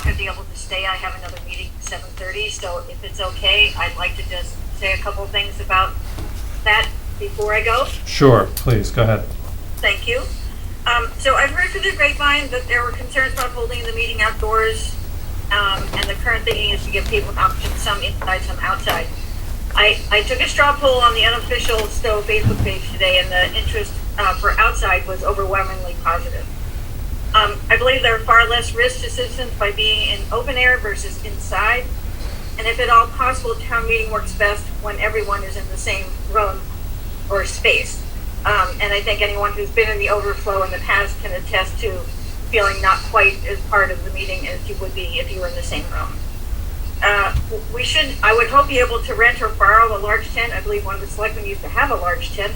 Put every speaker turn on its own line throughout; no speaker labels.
going to be able to stay. I have another meeting at 7:30, so if it's okay, I'd like to just say a couple things about that before I go.
Sure, please, go ahead.
Thank you. So I've heard through the grapevine that there were concerns about holding the meeting outdoors, and the current thinking is to give people an option, some inside, some outside. I took a straw poll on the unofficial Stow Facebook page today, and the interest for outside was overwhelmingly positive. I believe there are far less risks to citizens by being in open air versus inside, and if at all possible, town meeting works best when everyone is in the same room or space. And I think anyone who's been in the overflow in the past can attest to feeling not quite as part of the meeting as you would be if you were in the same room. I would hope, be able to rent or borrow a large tent. I believe one of the selectmen used to have a large tent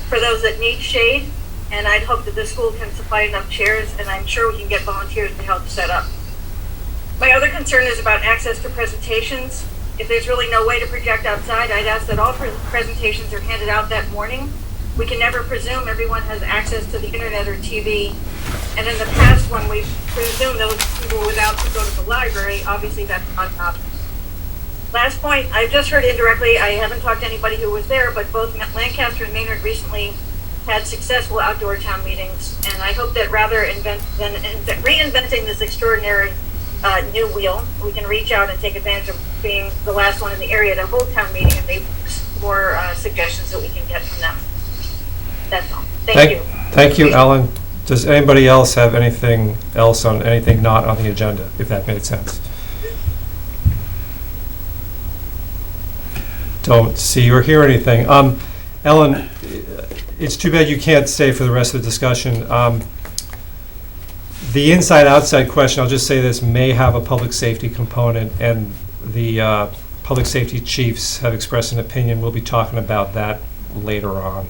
for those that need shade. And I'd hope that the school can supply enough chairs, and I'm sure we can get volunteers to help set up. My other concern is about access to presentations. If there's really no way to project outside, I'd ask that all presentations are handed out that morning. We can never presume everyone has access to the internet or TV. And in the past, when we presumed those people were without to go to the library, obviously that's not an option. Last point, I've just heard indirectly, I haven't talked to anybody who was there, but both Lancaster and Maynard recently had successful outdoor town meetings, and I hope that rather than reinventing this extraordinary new wheel, we can reach out and take advantage of being the last one in the area to hold town meeting, and maybe more suggestions that we can get from them. That's all. Thank you.
Thank you, Ellen. Does anybody else have anything else on anything not on the agenda, if that made sense? Don't see or hear anything. Ellen, it's too bad you can't stay for the rest of the discussion. The inside-outside question, I'll just say this, may have a public safety component, and the public safety chiefs have expressed an opinion. We'll be talking about that later on.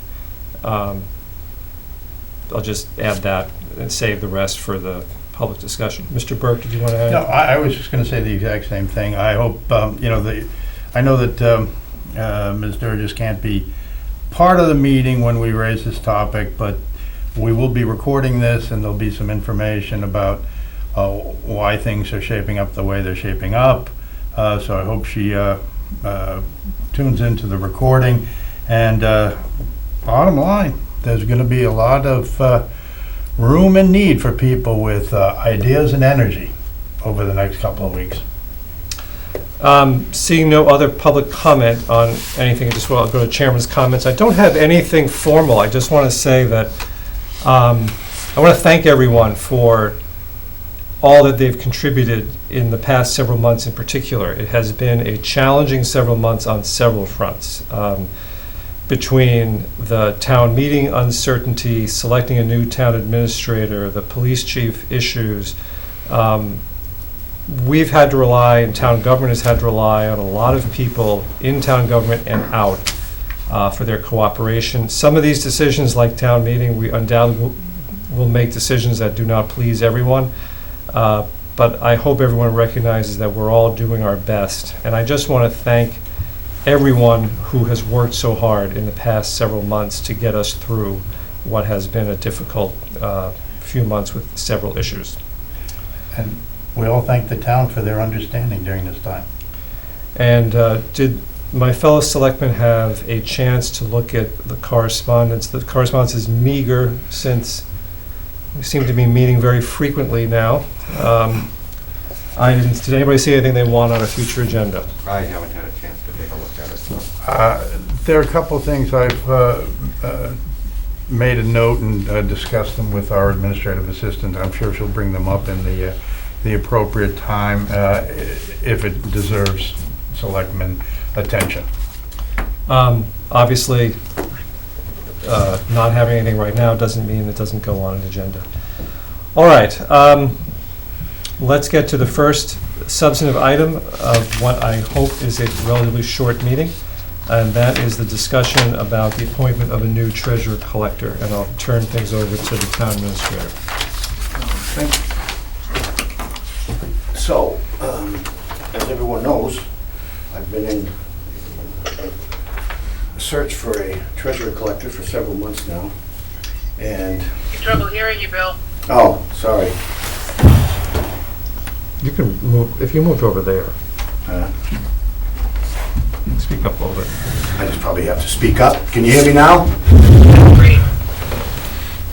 I'll just add that and save the rest for the public discussion. Mr. Burke, did you want to add?
No, I was just going to say the exact same thing. I hope, I know that Ms. Durgis can't be part of the meeting when we raise this topic, but we will be recording this, and there'll be some information about why things are shaping up the way they're shaping up. So I hope she tunes into the recording. And bottom line, there's going to be a lot of room and need for people with ideas and energy over the next couple of weeks.
Seeing no other public comment on anything, I just want to go to Chairman's comments. I don't have anything formal. I just want to say that I want to thank everyone for all that they've contributed in the past several months in particular. It has been a challenging several months on several fronts. Between the town meeting uncertainty, selecting a new town administrator, the police chief issues, we've had to rely, and town government has had to rely on a lot of people in town government and out for their cooperation. Some of these decisions, like town meeting, we undoubtedly will make decisions that do not please everyone. But I hope everyone recognizes that we're all doing our best. And I just want to thank everyone who has worked so hard in the past several months to get us through what has been a difficult few months with several issues.
And we all thank the town for their understanding during this time.
And did my fellow selectmen have a chance to look at the correspondence? The correspondence is meager since we seem to be meeting very frequently now. Did anybody see anything they want on a future agenda?
I haven't had a chance to take a look at it. So.
There are a couple of things I've made a note and discussed them with our administrative assistant. I'm sure she'll bring them up in the appropriate time if it deserves selectmen attention.
Obviously, not having anything right now doesn't mean it doesn't go on an agenda. All right, let's get to the first substantive item of what I hope is a relatively short meeting, and that is the discussion about the appointment of a new treasurer collector, and I'll turn things over to the town administrator.
Thank you. So, as everyone knows, I've been in a search for a treasurer collector for several months now, and...
Trouble hearing you, Bill.
Oh, sorry.
You can move, if you moved over there,
Uh,
speak up a little bit.
I just probably have to speak up. Can you hear me now?
Great.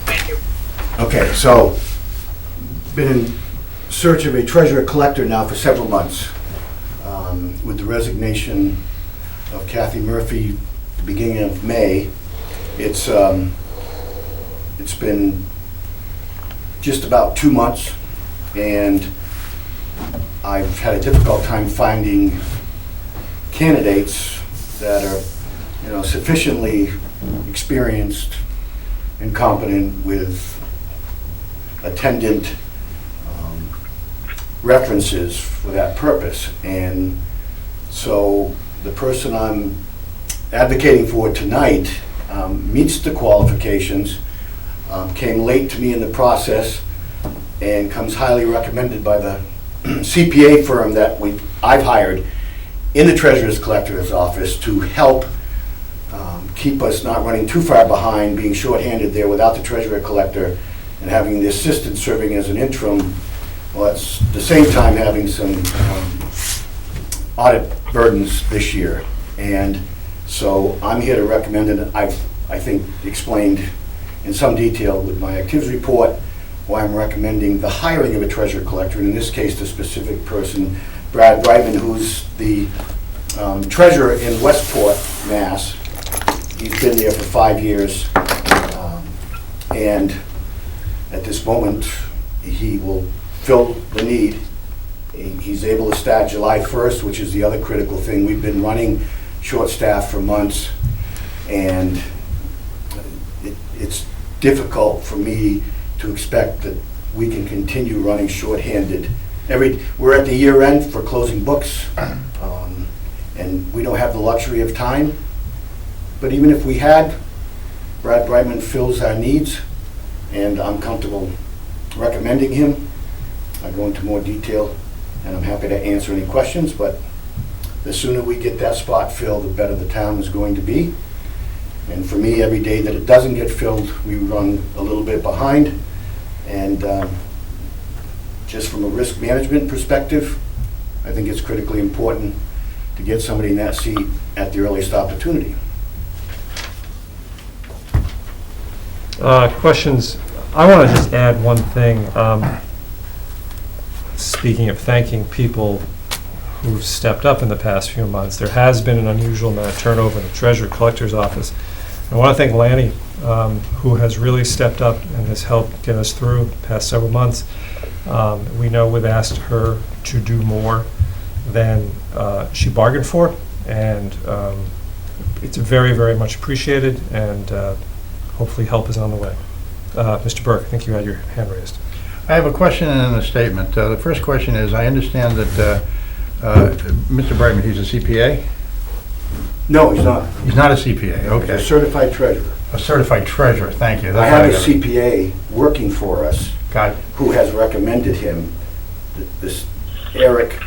Thank you.
Okay, so, been in search of a treasurer collector now for several months. With the resignation of Kathy Murphy, the beginning of May, it's been just about 2 months, and I've had a difficult time finding candidates that are, sufficiently experienced and competent with attendant references for that purpose. And so the person I'm advocating for tonight meets the qualifications, came late to me in the process, and comes highly recommended by the CPA firm that I've hired in the Treasurer's Collector's office to help keep us not running too far behind, being shorthanded there without the Treasurer Collector, and having the assistant serving as an interim, while at the same time having some audit burdens this year. And so I'm here to recommend, and I've, I think, explained in some detail with my activities report why I'm recommending the hiring of a treasurer collector, and in this case, the specific person, Brad Brightman, who's the treasurer in Westport, Mass. He's been there for 5 years, and at this moment, he will fill the need. He's able to start July 1st, which is the other critical thing. We've been running short-staffed for months, and it's difficult for me to expect that we can continue running short-handed. We're at the year end for closing books, and we don't have the luxury of time. But even if we had, Brad Brightman fills our needs, and I'm comfortable recommending him. I go into more detail, and I'm happy to answer any questions, but the sooner we get that spot filled, the better the town is going to be. And for me, every day that it doesn't get filled, we run a little bit behind. And just from a risk management perspective, I think it's critically important to get somebody in that seat at the earliest opportunity.
Questions? I want to just add one thing. Speaking of thanking people who've stepped up in the past few months, there has been an unusual amount of turnover in the treasurer collector's office. I want to thank Lanny, who has really stepped up and has helped get us through the past several months. We know we've asked her to do more than she bargained for, and it's very, very much appreciated, and hopefully help is on the way. Mr. Burke, I think you had your hand raised.
I have a question and a statement. The first question is, I understand that Mr. Brightman, he's a CPA?
No, he's not.
He's not a CPA,
He's a
okay.
certified treasurer.
A certified treasurer, thank you.
I have a CPA working for us
Got it.
who has recommended him. This Eric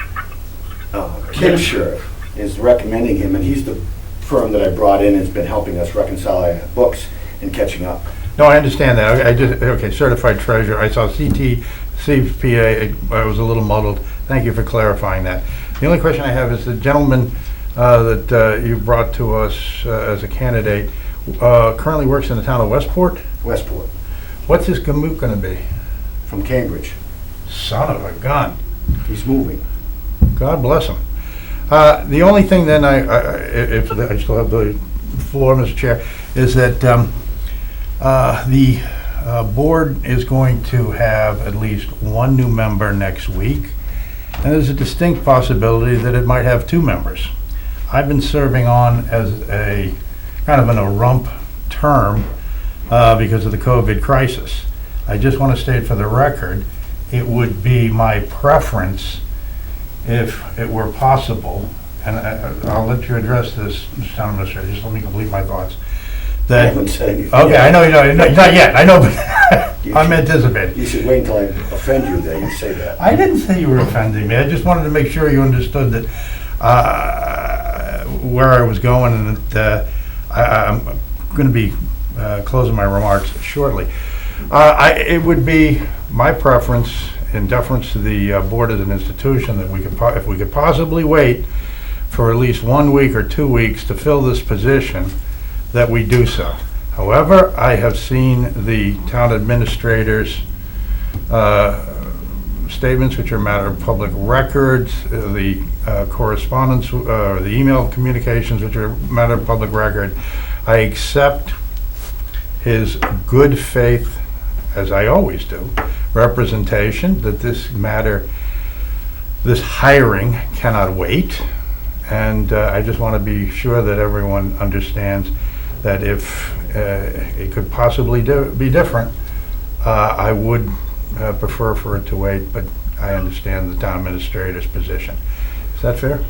Kimshire is recommending him, and he's the firm that I brought in and has been helping us reconcile our books and catching up.
No, I understand that. Okay, certified treasurer. I saw CPA, I was a little muddled. Thank you for clarifying that. The only question I have is the gentleman that you brought to us as a candidate currently works in the town of Westport.
Westport,
What's his commute going to be?
from Cambridge.
Son of a gun.
He's moving.
God bless him. The only thing then, if I still have the floor, Mr. Chair, is that the board is going to have at least one new member next week, and there's a distinct possibility that it might have 2 members. I've been serving on as a kind of in a rump term because of the COVID crisis. I just want to state for the record, it would be my preference if it were possible, and I'll let you address this, Mr. Town Administrator, just let me complete my thoughts.
I haven't said anything.
Okay, I know, not yet, I know, but I'm anticipating.
You should wait until I offend you there, you say that.
I didn't say you were offending me, I just wanted to make sure you understood that where I was going, and that I'm going to be closing my remarks shortly. It would be my preference in deference to the board as an institution, that if we could possibly wait for at least 1 week or 2 weeks to fill this position, that we do so. However, I have seen the town administrator's statements, which are matter of public records, the correspondence, the email communications, which are matter of public record. I accept his good faith, as I always do, representation that this matter, this hiring cannot wait. And I just want to be sure that everyone understands that if it could possibly be different, I would prefer for it to wait, but I understand the town administrator's position. Is that fair?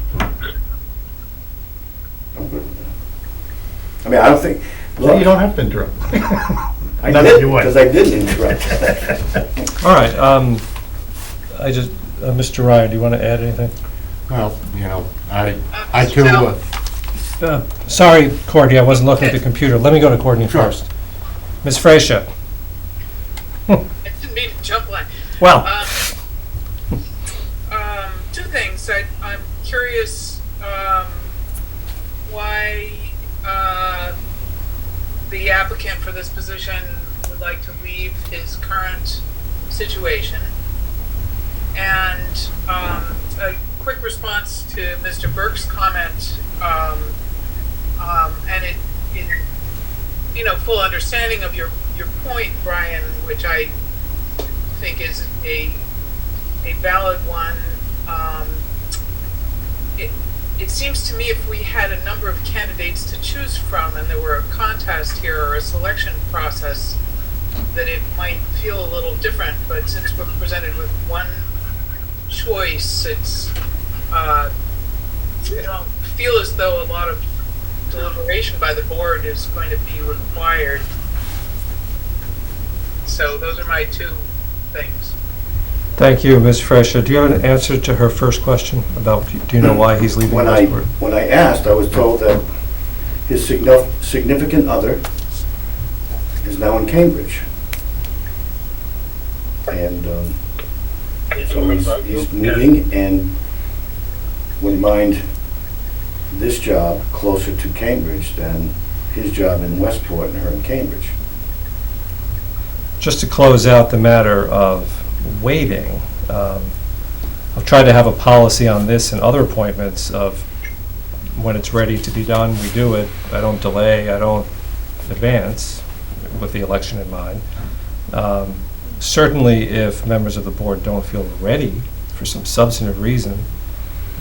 I'm good with that. I mean, I don't think,
No, you don't have to interrupt.
I
Not
did,
if you would.
because I didn't interrupt.
All right, Mr. Ryan, do you want to add anything?
Well, I too,
Sorry, Courtney, I wasn't looking at the computer. Let me go to Courtney
Sure.
first. Ms. Frazier?
I didn't mean to jump line.
Well,
Two things. I'm curious why the applicant for this position would like to leave his current situation. And a quick response to Mr. Burke's comment, and full understanding of your point, Brian, which I think is a valid one. It seems to me if we had a number of candidates to choose from and there were a contest here or a selection process, that it might feel a little different. But since we're presented with one choice, it's feel as though a lot of deliberation by the board is going to be required. So those are my two things.
thank you, Ms. Frazier. Do you have an answer to her first question about, do you know why he's leaving Westport?
When I asked, I was told that his significant other is now in Cambridge. And so he's moving and wouldn't mind this job closer to Cambridge than his job in Westport and her in Cambridge.
Just to close out the matter of waiting, I've tried to have a policy on this and other appointments of when it's ready to be done, we do it. I don't delay, I don't advance with the election in mind. Certainly if members of the board don't feel ready for some substantive reason,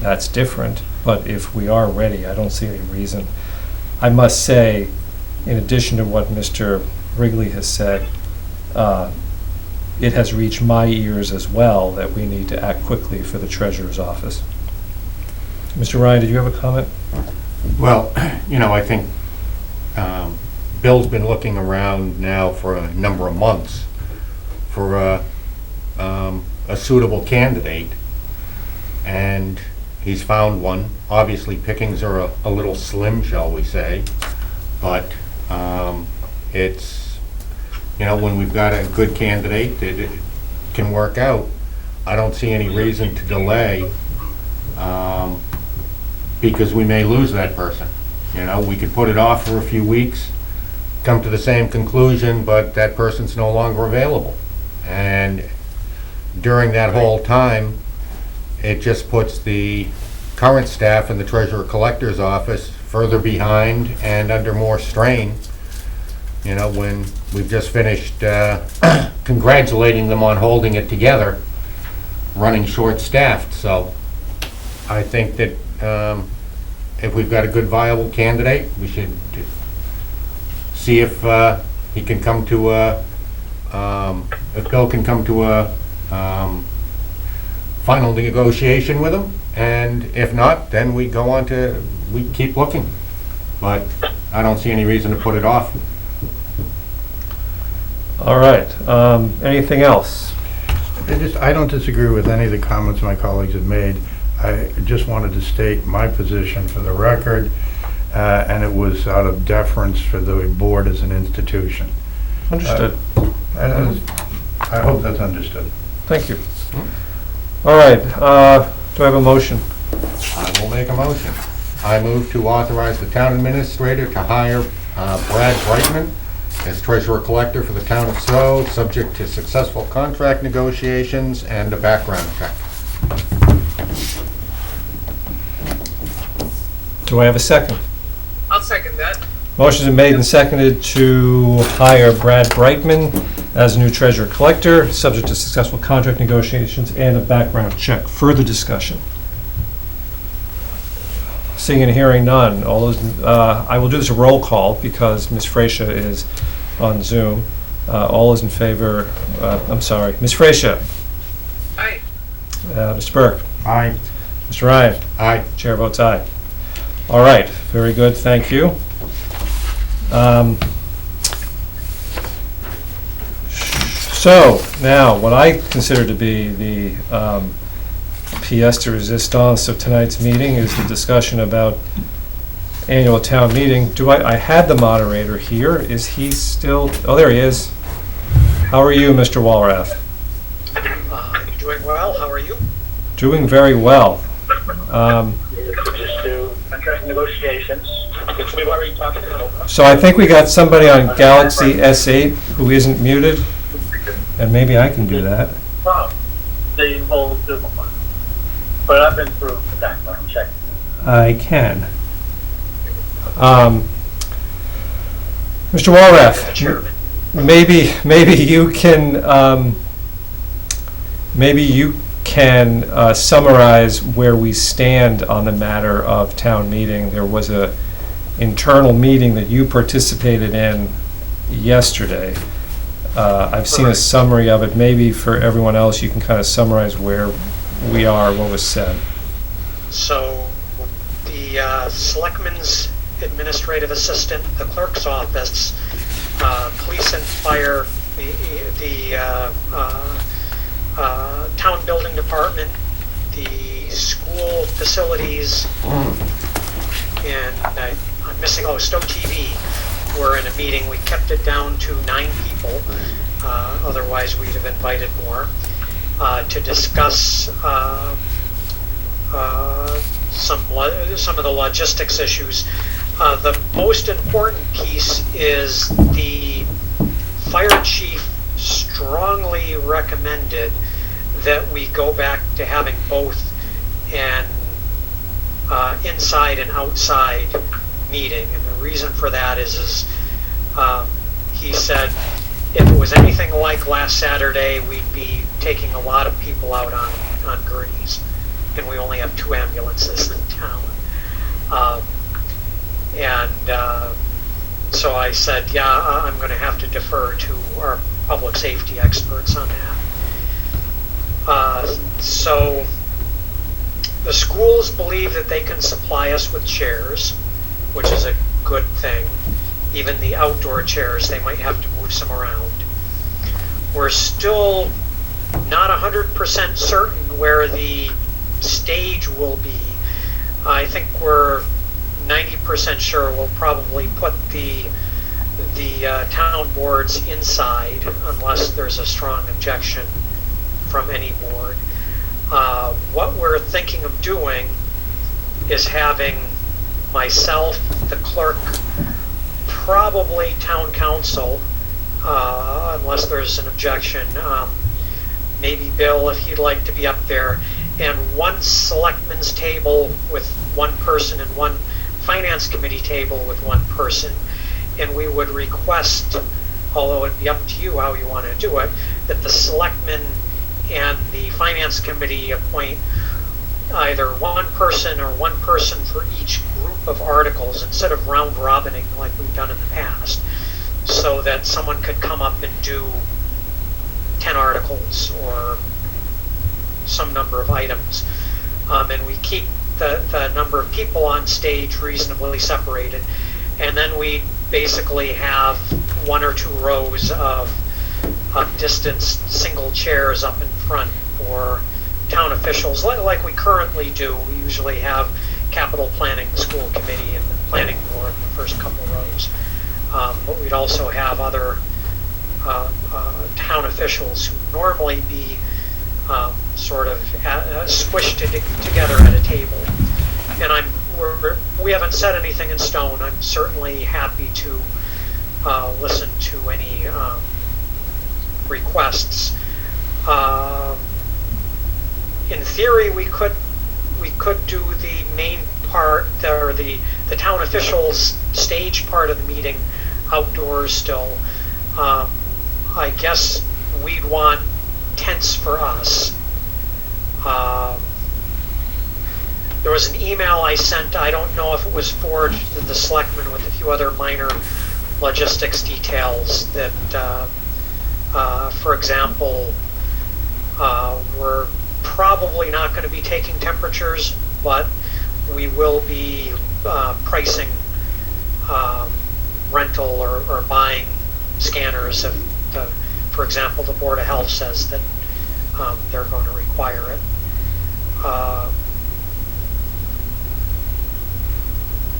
that's different. But if we are ready, I don't see any reason. I must say, in addition to what Mr. Wrigley has said, it has reached my ears as well that we need to act quickly for the treasurer's office. Mr. Ryan, did you have a comment?
well, I think Bill's been looking around now for a number of months for a suitable candidate, and he's found one. Obviously, pickings are a little slim, shall we say, but it's, when we've got a good candidate, it can work out. I don't see any reason to delay, because we may lose that person. We could put it off for a few weeks, come to the same conclusion, but that person's no longer available. And during that whole time, it just puts the current staff in the treasurer collector's office further behind and under more strain. When we've just finished congratulating them on holding it together, running short-staffed. So I think that if we've got a good viable candidate, we should see if he can come to if Bill can come to a final negotiation with him, and if not, then we keep looking. But I don't see any reason to put it off.
All right, anything else?
I don't disagree with any of the comments my colleagues have made. I just wanted to state my position for the record, and it was out of deference for the board as an institution.
Understood.
I hope that's understood.
Thank you. All right, do I have a motion?
I will make a motion. I move to authorize the town administrator to hire Brad Brightman as treasurer collector for the town of Stow, subject to successful contract negotiations and a background check.
Do I have a second?
I'll second that.
Motion's been made and seconded to hire Brad Brightman as new treasurer collector, subject to successful contract negotiations and a background check. Further discussion? Seeing and hearing none, all those, I will do this a roll call because Ms. Freesia is on Zoom. All those in favor, I'm sorry, Ms. Freesia,
Aye.
Mr. Burke,
Aye.
Mr. Ryan,
Aye.
chair votes aye. All right, very good, thank you. So now, what I consider to be the pièce de résistance of tonight's meeting is the discussion about annual town meeting. I had the moderator here. Is he still? Oh, there he is. How are you, Mr. Walrath?
Doing well. How are you?
Doing very well.
Just do contract negotiations, which we've already talked about.
So I think we got somebody on Galaxy S8 who isn't muted, and maybe I can do that.
Well, they will do one. But I've been through the background check.
I can. Mr. Walrath,
Chairman.
maybe you can summarize where we stand on the matter of town meeting. There was a internal meeting that you participated in yesterday. I've seen a summary of it. Maybe for everyone else, you can kind of summarize where we are, what was said.
So the Selectmen's administrative assistant, the clerk's office, police and fire, the town building department, the school facilities, and I'm missing, Stow TV. We're in a meeting. We kept it down to 9 people. Otherwise, we'd have invited more to discuss some of the logistics issues. The most important piece is the fire chief strongly recommended that we go back to having both an inside and outside meeting. And the reason for that is he said if it was anything like last Saturday, we'd be taking a lot of people out on gurneys, and we only have 2 ambulances in town. So I said, yeah, I'm going to have to defer to our public safety experts on that. So the schools believe that they can supply us with chairs, which is a good thing. Even the outdoor chairs, they might have to move some around. We're still not 100% certain where the stage will be. I think we're 90% sure we'll probably put the town boards inside unless there's a strong objection from any board. What we're thinking of doing is having myself, the clerk, probably town council, unless there's an objection, maybe Bill if he'd like to be up there, and 1 selectmen's table with 1 person and 1 finance committee table with 1 person. And we would request, although it'd be up to you how you want to do it, that the selectmen and the finance committee appoint either 1 person or 1 person for each group of articles instead of round robining like we've done in the past, so that someone could come up and do 10 articles or some number of items. And we keep the number of people on stage reasonably separated. And then we basically have 1 or 2 rows of distanced single chairs up in front for town officials, like we currently do. We usually have capital planning, the school committee, and the planning board in the first couple rows. But we'd also have other town officials who normally be sort of squished together at a table. And we haven't set anything in stone. I'm certainly happy to listen to any requests. In theory, we could do the main part, or the town officials stage part of the meeting outdoors still. I guess we'd want tents for us. There was an email I sent, I don't know if it was forwarded to the selectmen, with a few other minor logistics details that, for example, we're probably not going to be taking temperatures, but we will be pricing rental or buying scanners if, for example, the Board of Health says that they're going to require it. Let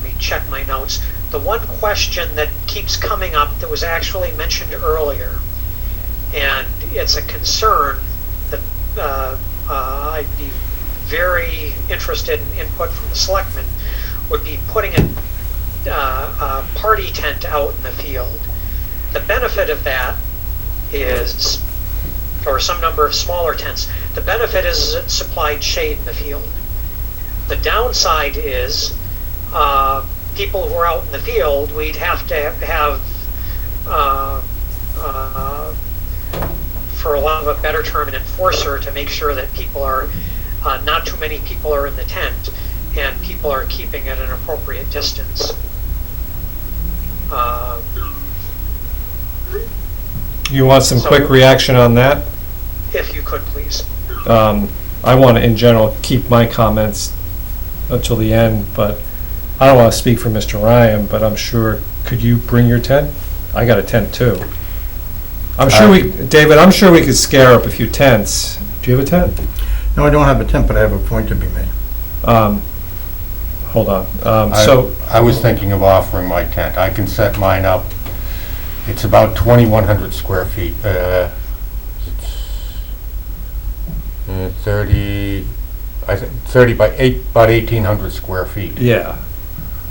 me check my notes. The one question that keeps coming up that was actually mentioned earlier, and it's a concern that I'd be very interested in input from the selectmen, would be putting a party tent out in the field. The benefit of that is, or some number of smaller tents, the benefit is it supplied shade in the field. The downside is people who are out in the field, we'd have to have, for a lot of a better term, an enforcer to make sure that people are, not too many people are in the tent and people are keeping at an appropriate distance.
You want some quick reaction on that?
If you could, please.
I want to, in general, keep my comments until the end, but I don't want to speak for Mr. Ryan, but I'm sure, could you bring your tent? I got a tent too. I'm sure David, I'm sure we could scare up a few tents. Do you have a tent?
No, I don't have a tent, but I have a point to be made.
Hold on.
I was thinking of offering my tent. I can set mine up. It's about 2,100 square feet. It's 30 by 8, about 1,800 square feet.
Yeah.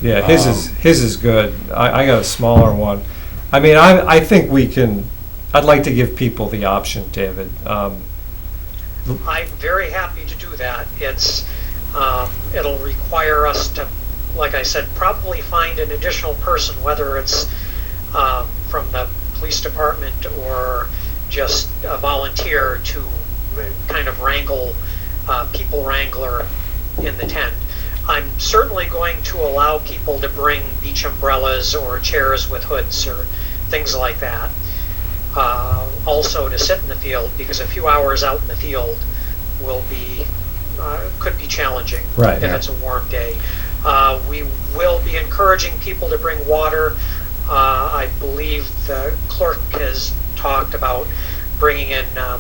Yeah, his is good. I got a smaller one. I mean, I think we can, I'd like to give people the option, David.
I'm very happy to do that. It's, it'll require us to, like I said, probably find an additional person, whether it's from the police department or just a volunteer to kind of wrangle, people wrangler in the tent. I'm certainly going to allow people to bring beach umbrellas or chairs with hoods or things like that. Also to sit in the field, because a few hours out in the field will be, could be challenging if it's a warm day. We will be encouraging people to bring water. I believe the clerk has talked about bringing in a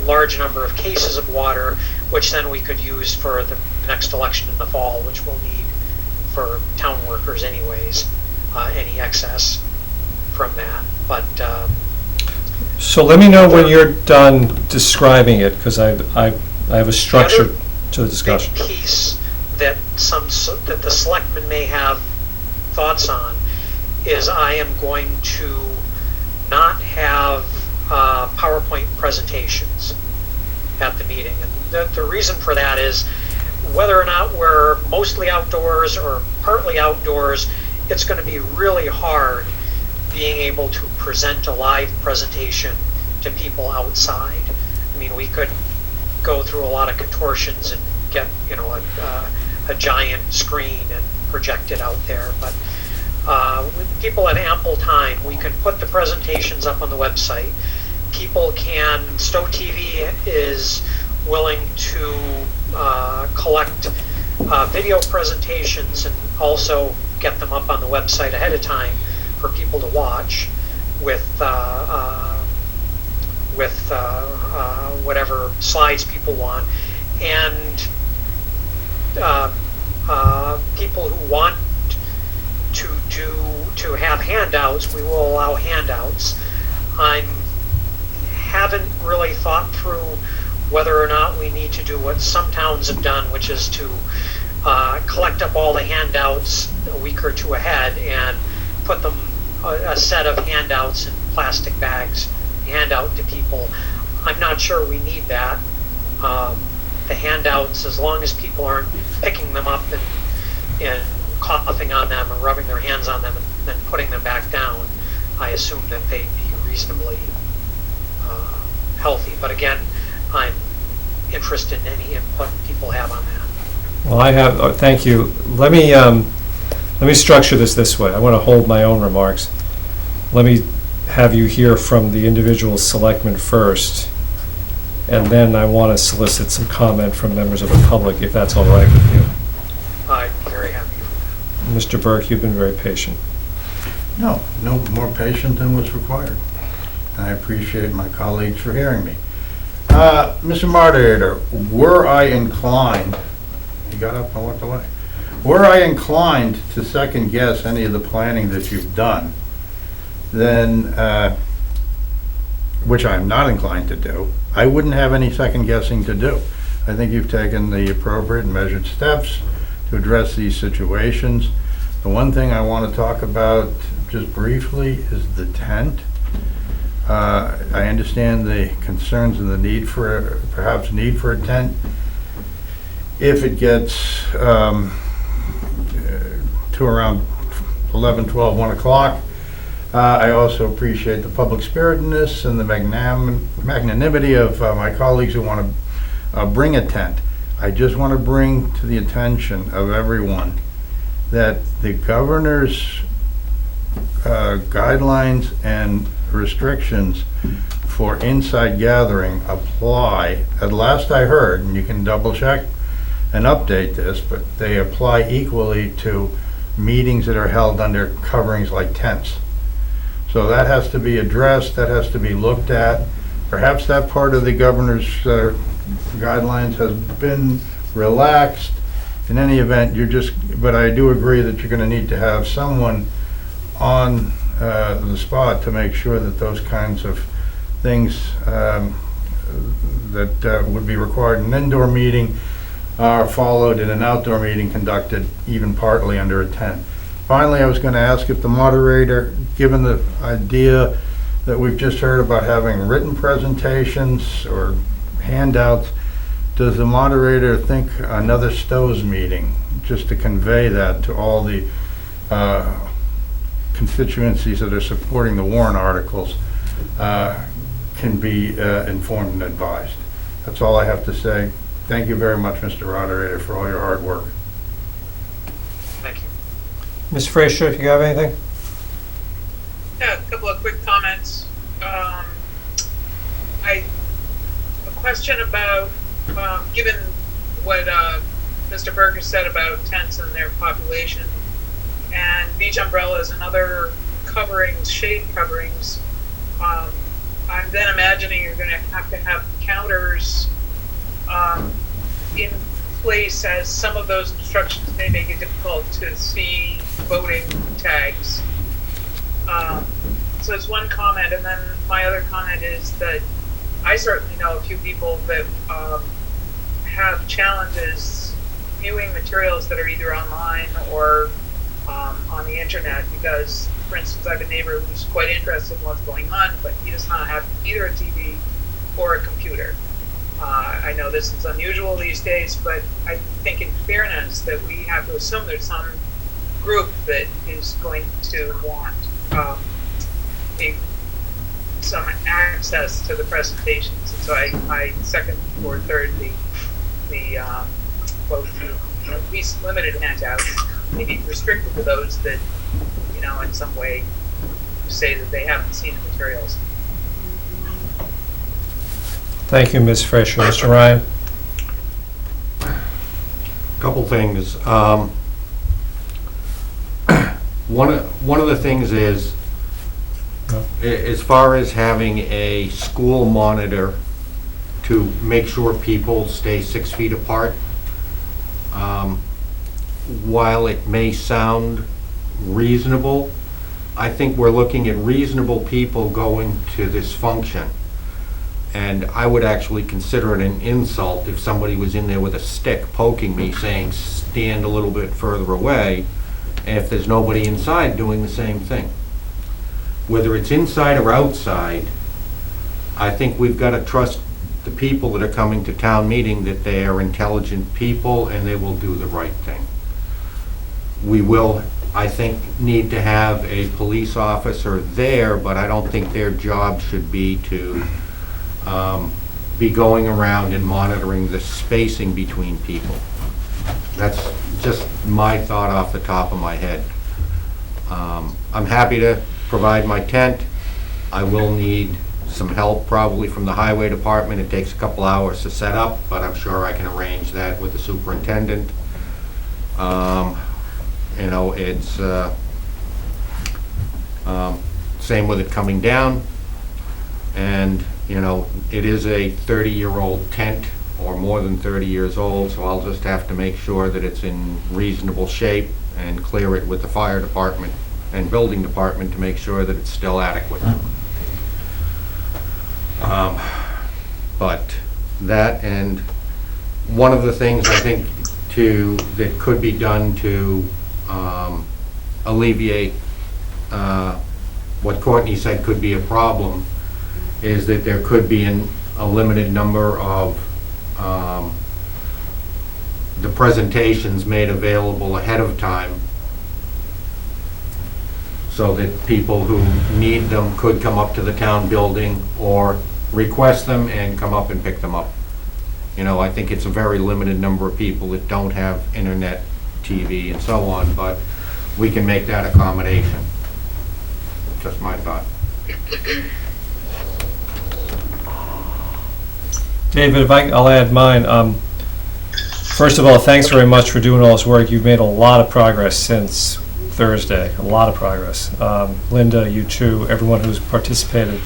large number of cases of water, which then we could use for the next election in the fall, which we'll need for town workers anyways, any excess from that. But
so let me know when you're done describing it, because I have a structure to the discussion.
Big piece that that the selectmen may have thoughts on is I am going to not have PowerPoint presentations at the meeting. And the reason for that is whether or not we're mostly outdoors or partly outdoors, it's going to be really hard being able to present a live presentation to people outside. I mean, we could go through a lot of contortions and get, you know, a giant screen and project it out there, but with people have ample time. We can put the presentations up on the website. People can, Stow TV is willing to collect video presentations and also get them up on the website ahead of time for people to watch with whatever slides people want. And people who want to have handouts, we will allow handouts. I'm haven't really thought through whether or not we need to do what some towns have done, which is to collect up all the handouts a week or two ahead and put them, a set of handouts in plastic bags, hand out to people. I'm not sure we need that. The handouts, as long as people aren't picking them up and coughing on them and rubbing their hands on them and then putting them back down, I assume that they'd be reasonably healthy. But again, I'm interested in any input people have on that.
Well, I have, thank you. Let me structure this way. I want to hold my own remarks. Let me have you hear from the individual selectmen first, and then I want to solicit some comment from members of the public, if that's all right with you.
I'm very happy for that.
Mr. Burke, you've been very patient.
No more patient than was required. I appreciate my colleagues for hearing me. Mr. Moderator, were I inclined, you got up and walked away. Were I inclined to second guess any of the planning that you've done, then, which I'm not inclined to do, I wouldn't have any second guessing to do. I think you've taken the appropriate and measured steps to address these situations. The one thing I want to talk about just briefly is the tent. I understand the concerns and the need for, perhaps need for a tent. If it gets to around 11, 12, 1 o'clock, I also appreciate the public spiritedness and the magnanimity of my colleagues who want to bring a tent. I just want to bring to the attention of everyone that the governor's guidelines and restrictions for inside gathering apply, at last I heard, and you can double check and update this, but they apply equally to meetings that are held under coverings like tents. So that has to be addressed, that has to be looked at. Perhaps that part of the governor's guidelines has been relaxed. In any event, but I do agree that you're going to need to have someone on the spot to make sure that those kinds of things that would be required in an indoor meeting are followed in an outdoor meeting conducted even partly under a tent. Finally, I was going to ask if the moderator, given the idea that we've just heard about having written presentations or handouts, does the moderator think another Stow's meeting, just to convey that to all the constituencies that are supporting the warrant articles, can be informed and advised? That's all I have to say. Thank you very much, Mr. Moderator, for all your hard work.
Thank you.
Ms. Fraser, if you have anything?
Yeah, a couple of quick comments. A question about, given what Mr. Berger said about tents and their population, and beach umbrellas and other coverings, shade coverings, I'm then imagining you're going to have counters in place, as some of those instructions may make it difficult to see voting tags. So it's one comment, and then my other comment is that I certainly know a few people that have challenges viewing materials that are either online or on the internet, because, for instance, I have a neighbor who's quite interested in what's going on, but he does not have either a TV or a computer. I know this is unusual these days, but I think in fairness that we have to assume there's some group that is going to want some access to the presentations. And so I second or third the quote, at least limited handouts, maybe restricted to those that, in some way say that they haven't seen the materials.
Thank you, Ms. Fraser. Mr. Ryan?
Couple things. One of the things is, as far as having a school monitor to make sure people stay 6 feet apart, while it may sound reasonable, I think we're looking at reasonable people going to this function. And I would actually consider it an insult if somebody was in there with a stick poking me, saying, stand a little bit further away, if there's nobody inside doing the same thing. Whether it's inside or outside, I think we've got to trust the people that are coming to town meeting that they are intelligent people and they will do the right thing. We will, I think, need to have a police officer there, but I don't think their job should be to be going around and monitoring the spacing between people. That's just my thought off the top of my head. I'm happy to provide my tent. I will need some help probably from the highway department. It takes a couple hours to set up, but I'm sure I can arrange that with the superintendent. You know, it's same with it coming down. And, you know, it is a 30-year-old tent or more than 30 years old, so I'll just have to make sure that it's in reasonable shape and clear it with the fire department and building department to make sure that it's still adequate. But that, and one of the things I think that could be done to alleviate what Courtney said could be a problem is that there could be a limited number of the presentations made available ahead of time so that people who need them could come up to the town building or request them and come up and pick them up. You know, I think it's a very limited number of people that don't have internet, TV, and so on, but we can make that accommodation. Just my thought.
David, I'll add mine. First of all, thanks very much for doing all this work. You've made a lot of progress since Thursday, a lot of progress. Linda, you too, everyone who's participated.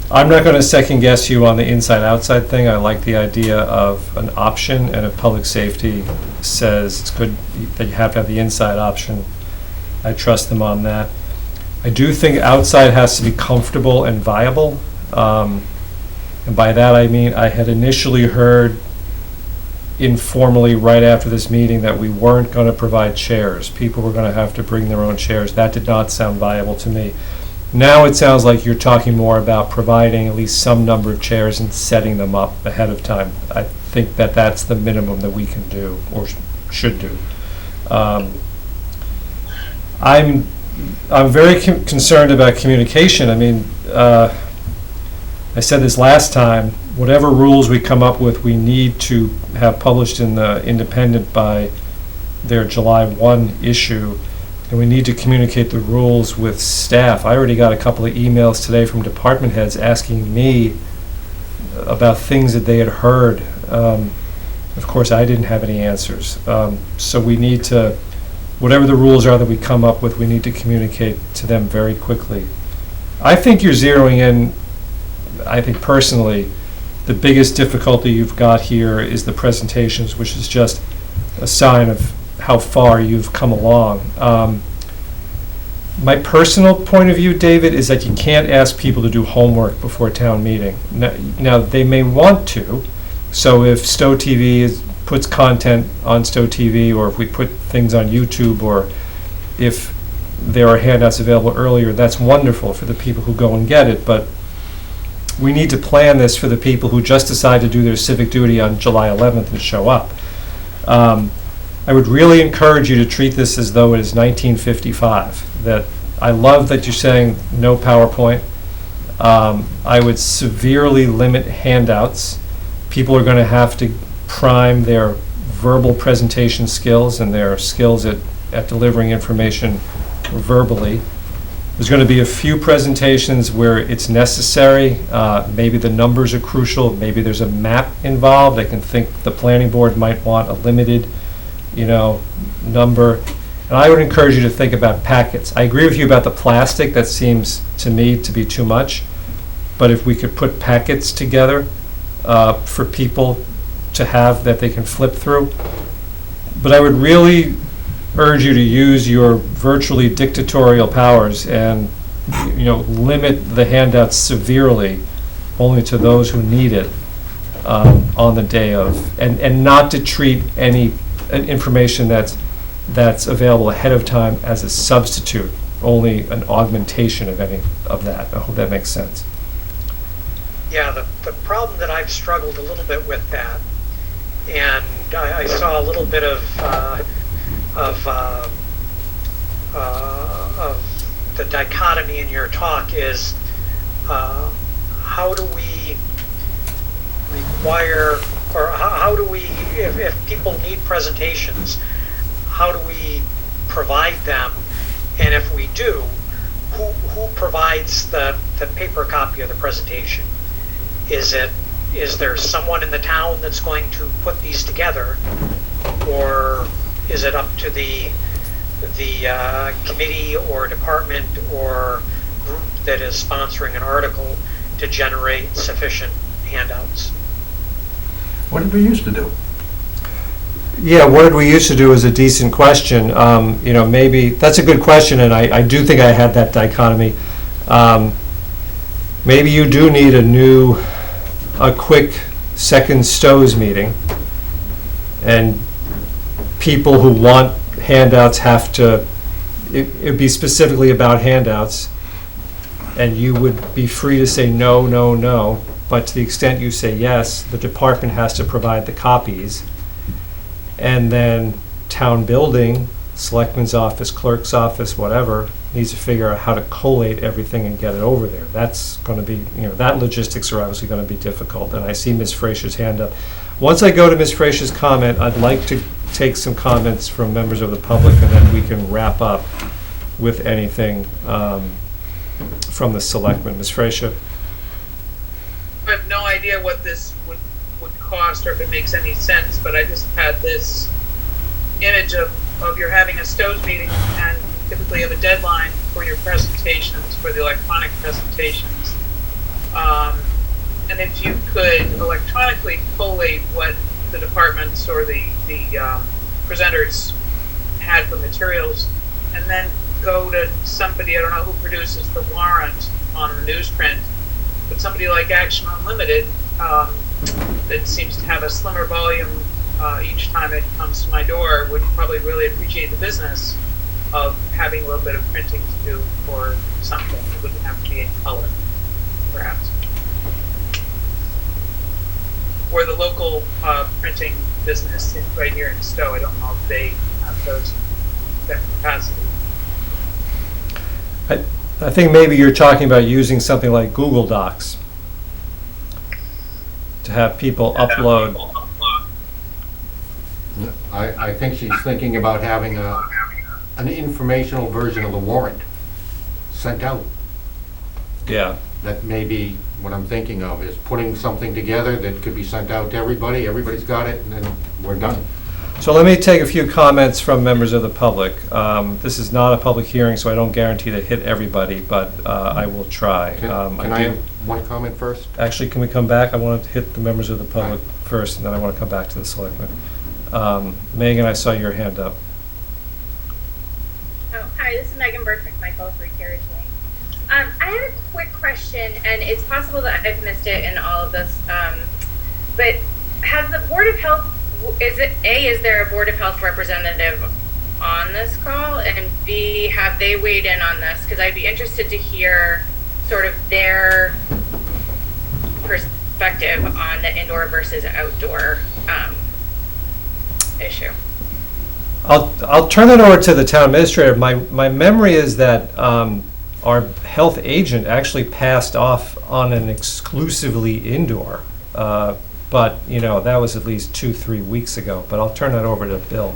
I'm not going to second guess you on the inside-outside thing. I like the idea of an option, and if public safety says it's good that you have to have the inside option, I trust them on that. I do think outside has to be comfortable and viable. And by that I mean I had initially heard informally right after this meeting that we weren't going to provide chairs. People were going to have to bring their own chairs. That did not sound viable to me. Now it sounds like you're talking more about providing at least some number of chairs and setting them up ahead of time. I think that that's the minimum that we can do or should do. I'm very concerned about communication. I mean, I said this last time, whatever rules we come up with, we need to have published in the Independent by their July 1 issue, and we need to communicate the rules with staff. I already got a couple of emails today from department heads asking me about things that they had heard. Of course, I didn't have any answers. So we need to, whatever the rules are that we come up with, we need to communicate to them very quickly. I think you're zeroing in, I think personally, the biggest difficulty you've got here is the presentations, which is just a sign of how far you've come along. My personal point of view, David, is that you can't ask people to do homework before a town meeting. Now, they may want to, so if Stow TV puts content on Stow TV, or if we put things on YouTube, or if there are handouts available earlier, that's wonderful for the people who go and get it, but we need to plan this for the people who just decide to do their civic duty on July 11th and show up. I would really encourage you to treat this as though it is 1955. That I love that you're saying no PowerPoint. I would severely limit handouts. People are going to have to prime their verbal presentation skills and their skills at delivering information verbally. There's going to be a few presentations where it's necessary. Maybe the numbers are crucial. Maybe there's a map involved. I can think the planning board might want a limited, number. And I would encourage you to think about packets. I agree with you about the plastic. That seems to me to be too much. But if we could put packets together for people to have that they can flip through. But I would really urge you to use your virtually dictatorial powers and limit the handouts severely only to those who need it on the day of, and not to treat any information that's available ahead of time as a substitute, only an augmentation of any of that. I hope that makes sense.
Yeah, the problem that I've struggled a little bit with that, and I saw a little bit of the dichotomy in your talk is how do we require, or how do we, if people need presentations, how do we provide them? And if we do, who provides the paper copy of the presentation? Is there someone in the town that's going to put these together, or is it up to the committee or department or group that is sponsoring an article to generate sufficient handouts?
What did we used to do?
Yeah, what did we used to do is a decent question. Maybe, that's a good question, and I do think I had that dichotomy. Maybe you do need a quick second Stows meeting, and people who want handouts have to, it'd be specifically about handouts, and you would be free to say no, no, no, but to the extent you say yes, the department has to provide the copies. And then town building, selectman's office, clerk's office, whatever, needs to figure out how to collate everything and get it over there. That's going to be, that logistics are obviously going to be difficult. And I see Ms. Fraser's hand up. Once I go to Ms. Fraser's comment, I'd like to take some comments from members of the public, and then we can wrap up with anything from the selectmen. Ms. Fraser?
I have no idea what this would cost or if it makes any sense, but I just had this image of you're having a Stows meeting and typically have a deadline for your presentations, for the electronic presentations. And if you could electronically collate what the departments or the presenters had for materials, and then go to somebody, I don't know who produces the warrant on the newsprint, but somebody like Action Unlimited, that seems to have a slimmer volume each time it comes to my door, would probably really appreciate the business of having a little bit of printing to do for something. It wouldn't have to be in color, perhaps. Or the local printing business right here in Stow, I don't know if they have that capacity.
I think maybe you're talking about using something like Google Docs to have people upload.
I think she's thinking about having an informational version of the warrant sent out.
Yeah.
That may be what I'm thinking of, is putting something together that could be sent out to everybody. Everybody's got it, and then we're done.
So let me take a few comments from members of the public. This is not a public hearing, so I don't guarantee to hit everybody, but I will try.
Can I have one comment first?
Actually, can we come back? I want to hit the members of the public first, and then I want to come back to the selectmen. Megan, I saw your hand up.
Oh, hi, this is Megan Burke McMichael for Carriage Lane. I had a quick question, and it's possible that I've missed it in all of this, but has the Board of Health, is there a Board of Health representative on this call? And B, have they weighed in on this? Because I'd be interested to hear sort of their perspective on the indoor versus outdoor issue.
I'll turn it over to the town administrator. My memory is that our health agent actually passed off on an exclusively indoor, but that was at least 2-3 weeks ago. But I'll turn that over to Bill.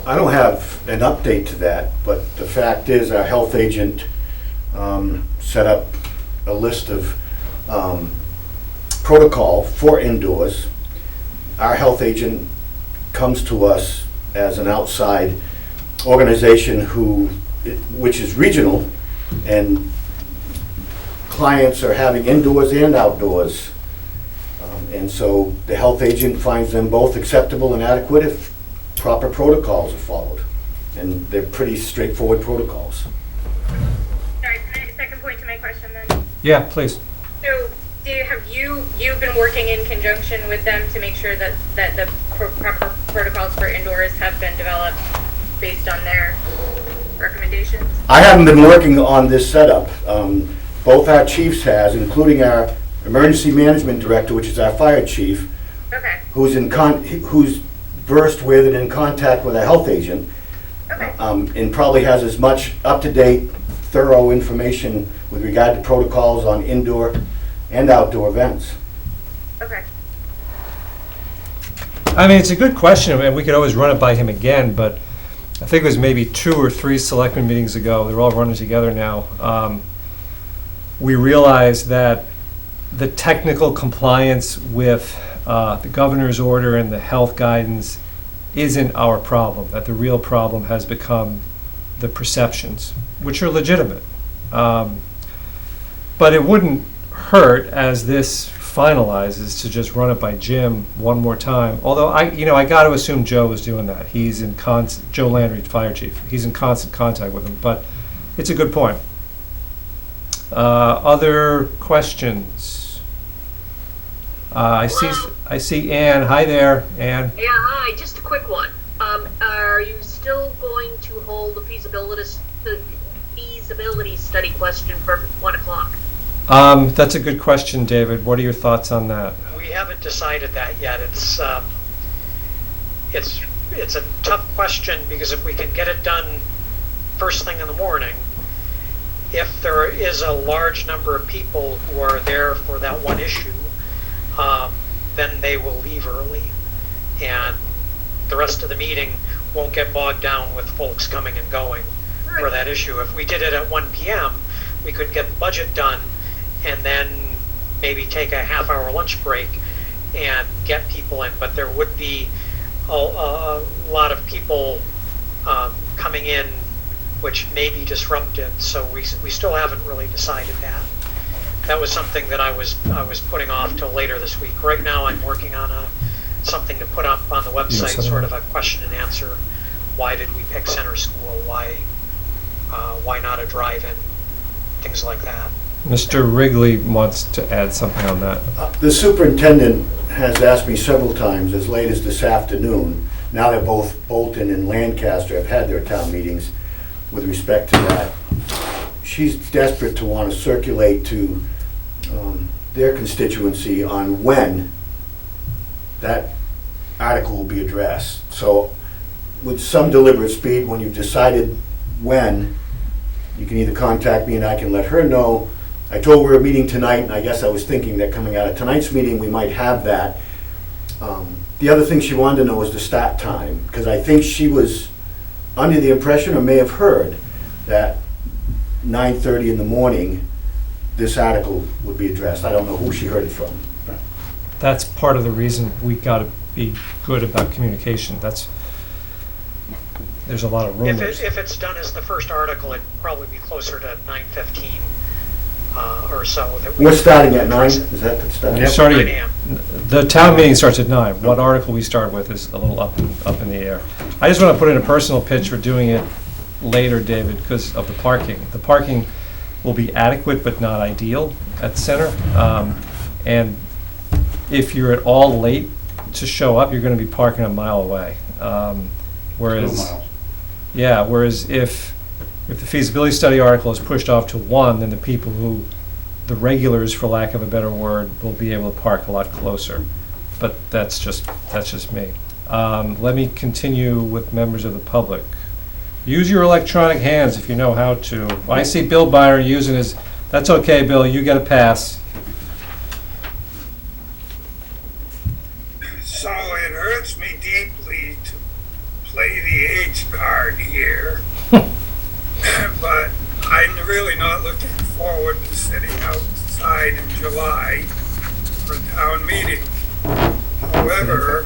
I don't have an update to that, but the fact is our health agent set up a list of protocol for indoors. Our health agent comes to us as an outside organization which is regional, and clients are having indoors and outdoors. And so the health agent finds them both acceptable and adequate if proper protocols are followed. And they're pretty straightforward protocols.
Sorry, can I second point to my question then?
Yeah, please.
So you've been working in conjunction with them to make sure that the proper protocols for indoors have been developed based on their recommendations?
I haven't been working on this setup. Both our chiefs has, including our emergency management director, which is our fire chief,
Okay.
who's versed with and in contact with a health agent,
Okay.
and probably has as much up-to-date, thorough information with regard to protocols on indoor and outdoor events.
Okay.
I mean, it's a good question, and we could always run it by him again, but I think it was maybe 2 or 3 selectmen meetings ago, they're all running together now, we realized that the technical compliance with the governor's order and the health guidance isn't our problem, that the real problem has become the perceptions, which are legitimate. But it wouldn't hurt, as this finalizes, to just run it by Jim one more time. Although I got to assume Joe is doing that. He's in Joe Landry, fire chief. He's in constant contact with him. But it's a good point. Other questions? I see Ann. Hi there, Ann.
Yeah, hi, just a quick one. Are you still going to hold the feasibility study question for 1 o'clock?
That's a good question, David. What are your thoughts on that?
We haven't decided that yet. It's a tough question, because if we can get it done first thing in the morning, if there is a large number of people who are there for that one issue, then they will leave early, and the rest of the meeting won't get bogged down with folks coming and going for that issue. If we did it at 1 p.m., we could get the budget done and then maybe take a half-hour lunch break and get people in. But there would be a lot of people coming in, which may be disruptive. So we still haven't really decided that. That was something that I was putting off till later this week. Right now, I'm working on something to put up on the website, sort of a question and answer. Why did we pick Center School? Why not a drive-in? Things like that.
Mr. Wrigley wants to add something on that.
The superintendent has asked me several times, as late as this afternoon, now that both Bolton and Lancaster have had their town meetings, with respect to that. She's desperate to want to circulate to their constituency on when that article will be addressed. So with some deliberate speed, when you've decided when, you can either contact me and I can let her know. I told her we're meeting tonight, and I guess I was thinking that coming out of tonight's meeting, we might have that. The other thing she wanted to know was the start time, because I think she was under the impression, or may have heard, that 9:30 in the morning, this article would be addressed. I don't know who she heard it from.
That's part of the reason we got to be good about communication. There's a lot of rumors.
If it's done as the first article, it'd probably be closer to 9:15 or so.
We're starting at 9? Is that the start?
Yep. Starting, the town meeting starts at 9. What article we start with is a little up in the air. I just want to put in a personal pitch for doing it later, David, because of the parking. The parking will be adequate but not ideal at the center. And if you're at all late to show up, you're going to be parking a mile away. Whereas
2 miles.
Yeah, whereas if the feasibility study article is pushed off to 1, then the people who, the regulars, for lack of a better word, will be able to park a lot closer. But that's just me. Let me continue with members of the public. Use your electronic hands if you know how to. I see Bill Byron using his. That's okay, Bill. You get a pass.
So it hurts me deeply to play the H card here, but I'm really not looking forward to sitting outside in July for a town meeting. However,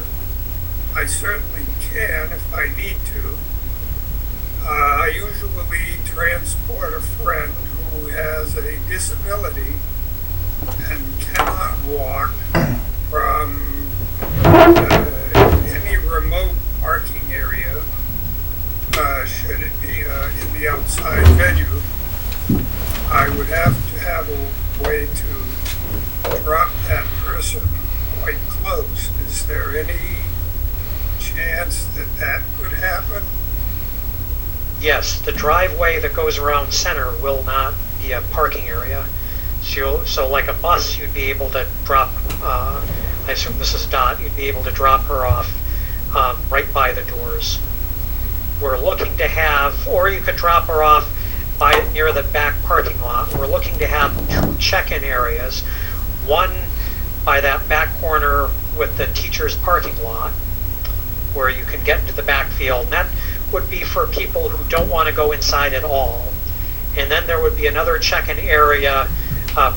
I certainly can if I need to. I usually transport a friend who has a disability and cannot walk from any remote parking area, should it be in the outside venue. I would have to have a way to drop that person quite close. Is there any chance that that could happen?
Yes, the driveway that goes around center will not be a parking area. So like a bus, you'd be able to drop, I assume this is Dot, you'd be able to drop her off right by the doors. We're looking to have, or you could drop her off near the back parking lot. We're looking to have 2 check-in areas. One by that back corner with the teacher's parking lot, where you can get into the backfield. And that would be for people who don't want to go inside at all. And then there would be another check-in area,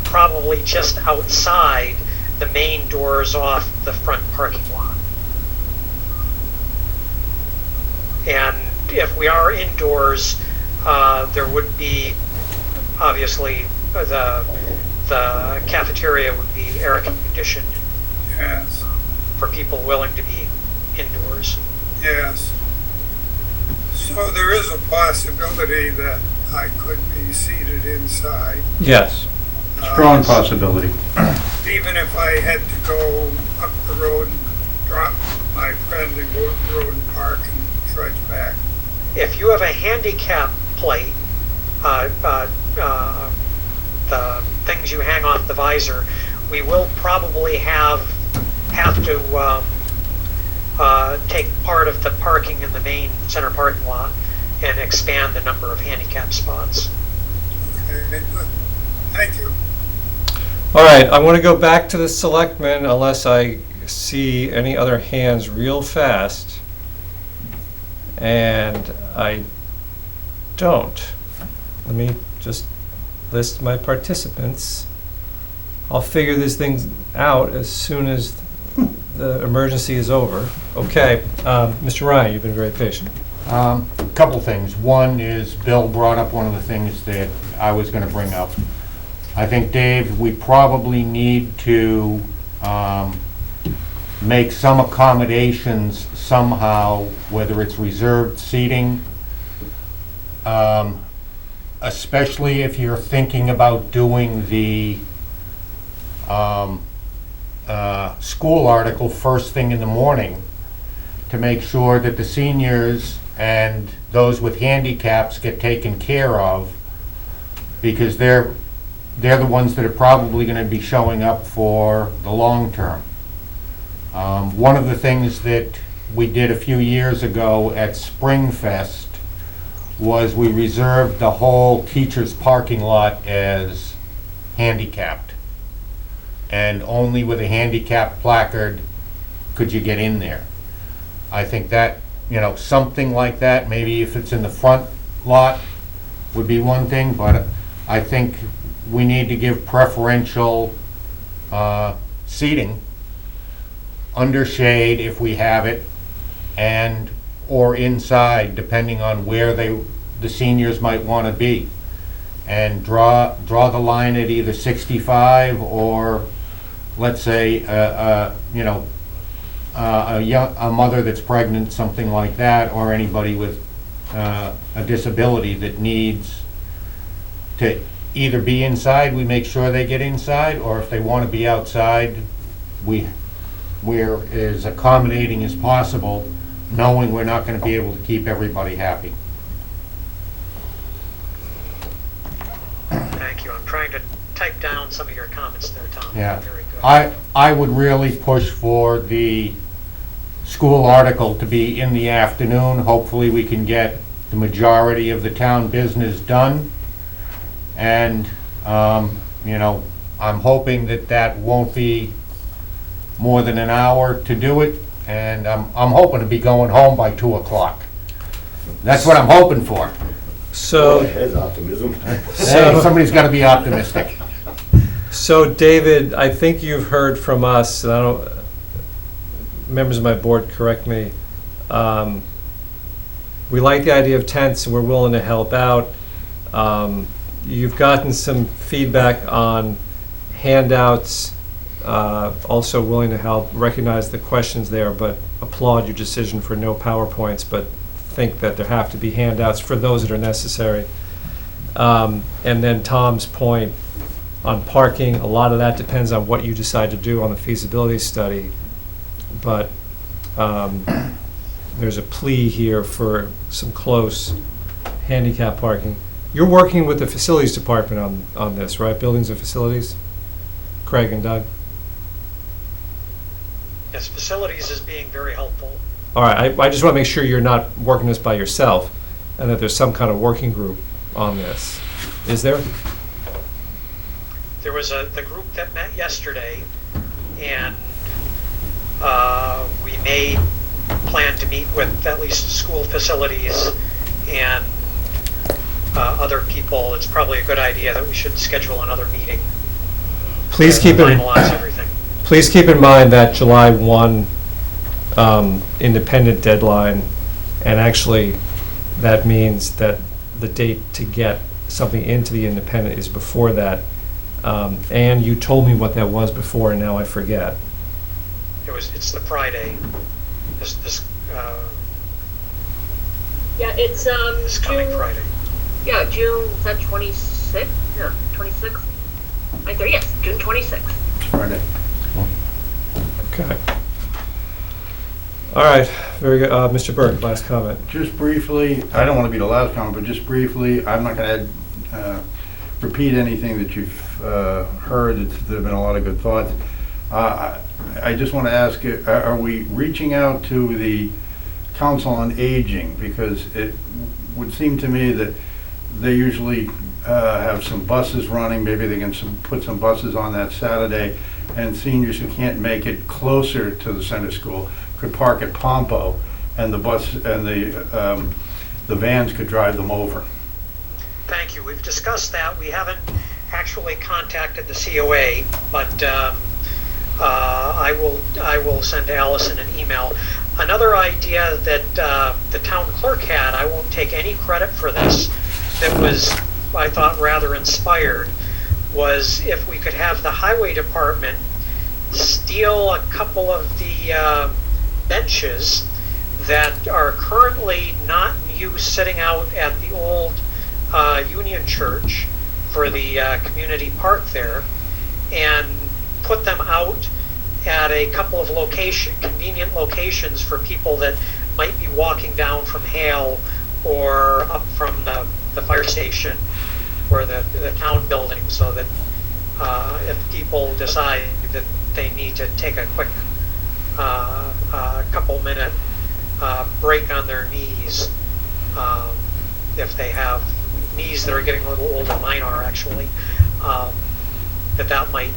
probably just outside the main doors off the front parking lot. And if we are indoors, there would be, obviously, the cafeteria would be air conditioned.
Yes.
For people willing to be indoors.
Yes. So there is a possibility that I could be seated inside.
Yes.
Strong possibility.
Even if I had to go up the road and drop my friend and go up the road and park and trudge back.
If you have a handicap plate, the things you hang off the visor, we will probably have to take part of the parking in the main center parking lot and expand the number of handicap spots.
Okay, good. Thank you.
All right, I want to go back to the selectmen unless I see any other hands real fast. And I don't. Let me just list my participants. I'll figure this thing out as soon as the emergency is over. Okay, Mr. Ryan, you've been very patient.
Couple things. One is Bill brought up one of the things that I was going to bring up. I think, Dave, we probably need to make some accommodations somehow, whether it's reserved seating, especially if you're thinking about doing the school article first thing in the morning, to make sure that the seniors and those with handicaps get taken care of, because they're the ones that are probably going to be showing up for the long term. One of the things that we did a few years ago at Springfest was we reserved the whole teacher's parking lot as handicapped. And only with a handicap placard could you get in there. I think that, something like that, maybe if it's in the front lot, would be one thing, but I think we need to give preferential seating under shade if we have it, and or inside, depending on where the seniors might want to be, and draw the line at either 65 or, let's say, a mother that's pregnant, something like that, or anybody with a disability that needs to either be inside, we make sure they get inside, or if they want to be outside, we're as accommodating as possible, knowing we're not going to be able to keep everybody happy.
Thank you. I'm trying to type down some of your comments there, Tom.
Yeah.
Very good.
I would really push for the school article to be in the afternoon. Hopefully we can get the majority of the town business done. And, I'm hoping that won't be more than an hour to do it. And I'm hoping to be going home by 2 o'clock. That's what I'm hoping for.
So,
There's optimism.
Hey, somebody's got to be optimistic.
So David, I think you've heard from us, and I don't, members of my board, correct me. We like the idea of tents, and we're willing to help out. You've gotten some feedback on handouts, also willing to help, recognize the questions there, but applaud your decision for no PowerPoints, but think that there have to be handouts for those that are necessary. And then Tom's point, on parking. A lot of that depends on what you decide to do on the feasibility study. But there's a plea here for some close handicap parking. You're working with the facilities department on this, right? Buildings and facilities? Craig and Doug?
Yes, facilities is being very helpful.
All right, I just want to make sure you're not working this by yourself and that there's some kind of working group on this. Is there?
There was the group that met yesterday, and we may plan to meet with at least school facilities and other people. It's probably a good idea that we should schedule another meeting.
Please
to
keep in
finalize everything.
Please keep in mind that July 1 independent deadline, and actually that means that the date to get something into the independent is before that. And you told me what that was before, and now I forget.
It's the Friday. This
Yeah, it's
this coming
June.
Friday.
Yeah, June. Is that 26th? Yeah, 26th. Right there. Yes, June 26th.
Friday.
Okay. All right, very good. Mr. Burke, last comment.
Just briefly, I don't want to be the last comment, but just briefly, I'm not going to repeat anything that you've heard. There have been a lot of good thoughts. I just want to ask, are we reaching out to the Council on Aging? Because it would seem to me that they usually have some buses running. Maybe they can put some buses on that Saturday, and seniors who can't make it closer to the center school could park at Pompo, and the bus and the vans could drive them over.
Thank you. We've discussed that. We haven't actually contacted the COA, but I will send Allison an email. Another idea that the town clerk had, I won't take any credit for this, that was, I thought, rather inspired, was if we could have the highway department steal a couple of the benches that are currently not in use, sitting out at the old Union Church for the community park there, and put them out at a couple of convenient locations for people that might be walking down from Hale or up from the fire station or the town building, so that if people decide that they need to take a quick couple-minute break on their knees, if they have knees that are getting a little older, mine are actually, that might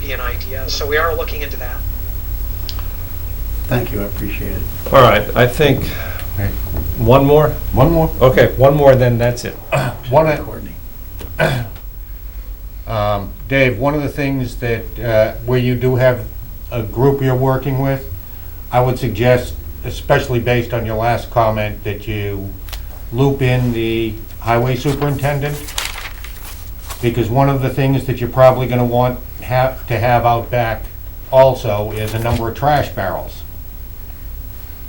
be an idea. So we are looking into that.
Thank you, I appreciate it.
All right, I think one more?
One more?
Okay, one more, then that's it.
Courtney.
Dave, one of the things that, where you do have a group you're working with, I would suggest, especially based on your last comment, that you loop in the highway superintendent, because one of the things that you're probably going to want to have out back also is a number of trash barrels.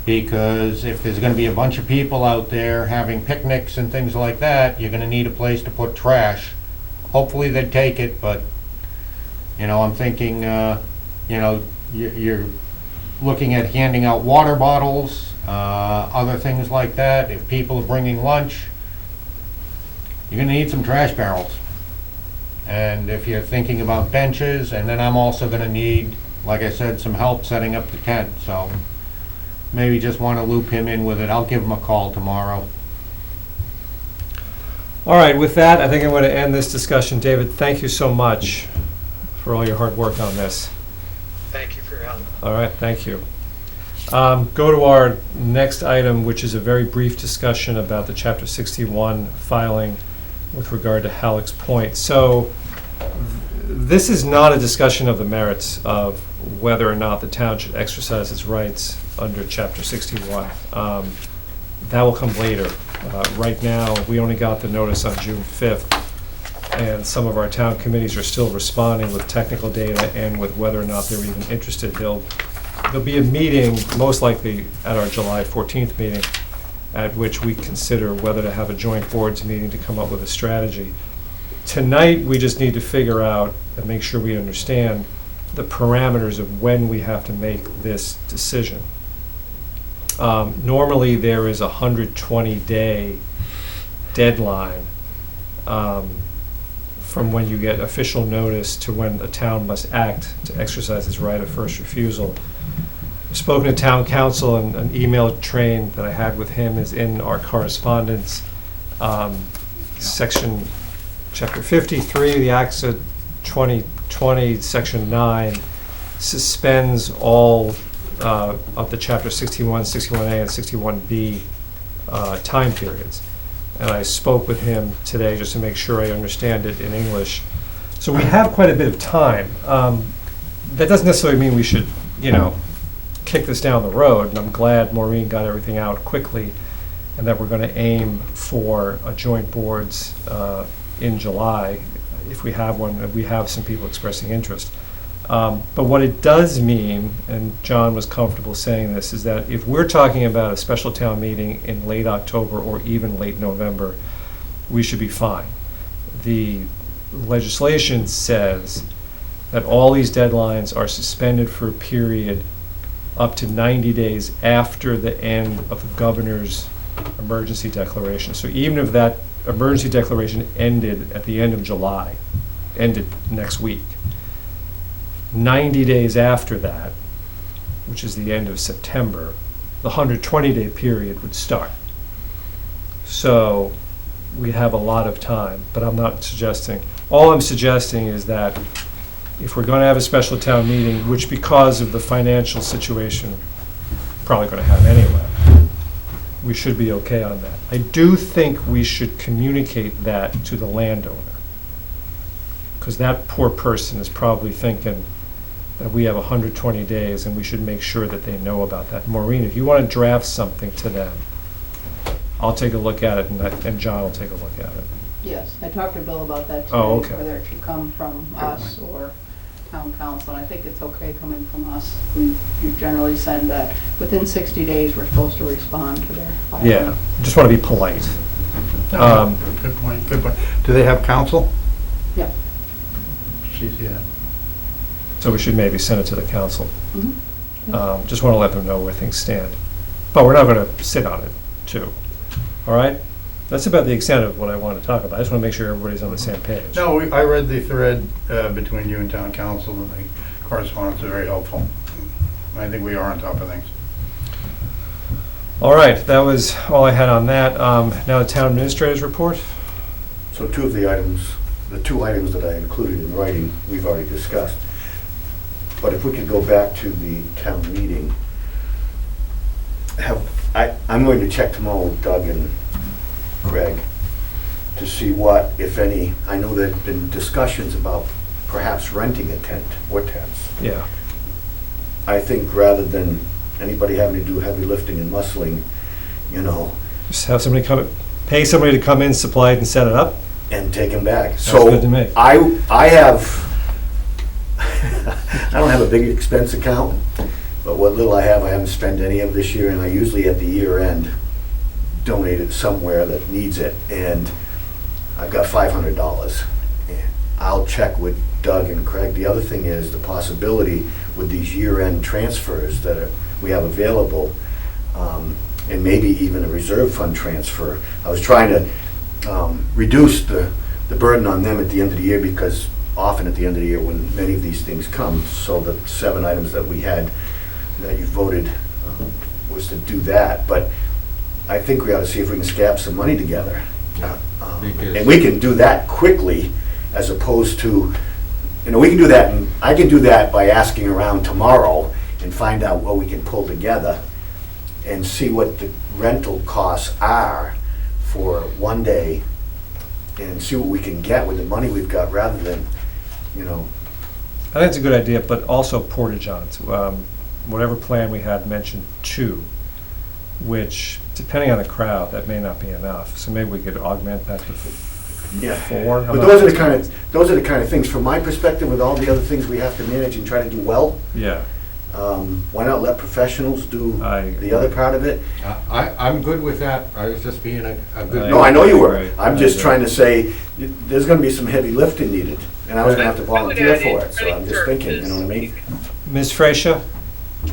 Because if there's going to be a bunch of people out there having picnics and things like that, you're going to need a place to put trash. Hopefully they'd take it, but, you know, I'm thinking, you know, you're looking at handing out water bottles, other things like that. If people are bringing lunch, you're going to need some trash barrels. And if you're thinking about benches, and then I'm also going to need, like I said, some help setting up the tent. So maybe just want to loop him in with it. I'll give him a call tomorrow.
All right, with that, I think I'm going to end this discussion. David, thank you so much for all your hard work on this.
Thank you for your help.
All right, thank you. Go to our next item, which is a very brief discussion about the Chapter 61 filing with regard to Hallocks Point. So this is not a discussion of the merits of whether or not the town should exercise its rights under Chapter 61. That will come later. Right now, we only got the notice on June 5th, and some of our town committees are still responding with technical data and with whether or not they're even interested. There'll be a meeting, most likely at our July 14th meeting, at which we consider whether to have a joint boards meeting to come up with a strategy. Tonight, we just need to figure out and make sure we understand the parameters of when we have to make this decision. Normally, there is a 120-day deadline from when you get official notice to when a town must act to exercise its right of first refusal. I've spoken to town council, and an email train that I had with him is in our correspondence. Section, Chapter 53 of the Acts of 2020, Section 9, suspends all of the Chapter 61, 61A, and 61B time periods. And I spoke with him today just to make sure I understand it in English. So we have quite a bit of time. That doesn't necessarily mean we should, kick this down the road, and I'm glad Maureen got everything out quickly, and that we're going to aim for a joint boards in July, if we have one, and we have some people expressing interest. But what it does mean, and John was comfortable saying this, is that if we're talking about a special town meeting in late October or even late November, we should be fine. The legislation says that all these deadlines are suspended for a period up to 90 days after the end of the governor's emergency declaration. So even if that emergency declaration ended at the end of July, ended next week, 90 days after that, which is the end of September, the 120-day period would start. So we have a lot of time, but I'm not suggesting, all I'm suggesting is that if we're going to have a special town meeting, which because of the financial situation, probably going to have anyway, we should be okay on that. I do think we should communicate that to the landowner, because that poor person is probably thinking that we have 120 days and we should make sure that they know about that. Maureen, if you want to draft something to them, I'll take a look at it, and John will take a look at it.
Yes, I talked to Bill about that today.
Oh, okay.
Whether it should come from us or town council. I think it's okay coming from us. You generally send that within 60 days, we're supposed to respond to their filing.
Yeah, just want to be polite.
Good point, good point. Do they have counsel?
Yeah.
Yeah.
So we should maybe send it to the council.
Mhm.
Just want to let them know where things stand. But we're not going to sit on it, too. All right? That's about the extent of what I want to talk about. I just want to make sure everybody's on the same page.
No, I read the thread between you and town council, and the correspondence is very helpful. I think we are on top of things.
All right, that was all I had on that. Now the town administrator's report.
So two of the items, the two items that I included in writing, we've already discussed. But if we could go back to the town meeting, I'm going to check tomorrow with Doug and Craig to see what, if any, I know there have been discussions about perhaps renting a tent or tents.
Yeah.
I think rather than anybody having to do heavy lifting and muscling,
Just have somebody pay somebody to come in, supply it, and set it up.
and take them back.
Sounds good to me.
I have, I don't have a big expense account, but what little I have, I haven't spent any of this year, and I usually at the year end donate it somewhere that needs it, and I've got $500. I'll check with Doug and Craig. The other thing is the possibility with these year-end transfers that we have available, and maybe even a reserve fund transfer. I was trying to reduce the burden on them at the end of the year, because often at the end of the year when many of these things come, so the 7 items that we had that you voted was to do that. But I think we ought to see if we can scab some money together. And we can do that quickly, as opposed to, we can do that, and I can do that by asking around tomorrow and find out what we can pull together and see what the rental costs are for one day and see what we can get with the money we've got, rather than,
I think it's a good idea, but also porta-johns. Whatever plan we had mentioned 2, which, depending on the crowd, that may not be enough. So maybe we could augment that to 4.
But those are the kind of things, from my perspective, with all the other things we have to manage and try to do well.
Yeah.
Why not let professionals do the other part of it?
I'm good with that. I was just being a good.
No, I know you were.
Right.
I'm just trying to say there's gonna be some heavy lifting needed, and I was gonna have to volunteer for it, so I'm just thinking, you know what I mean?
Ms. Frazier?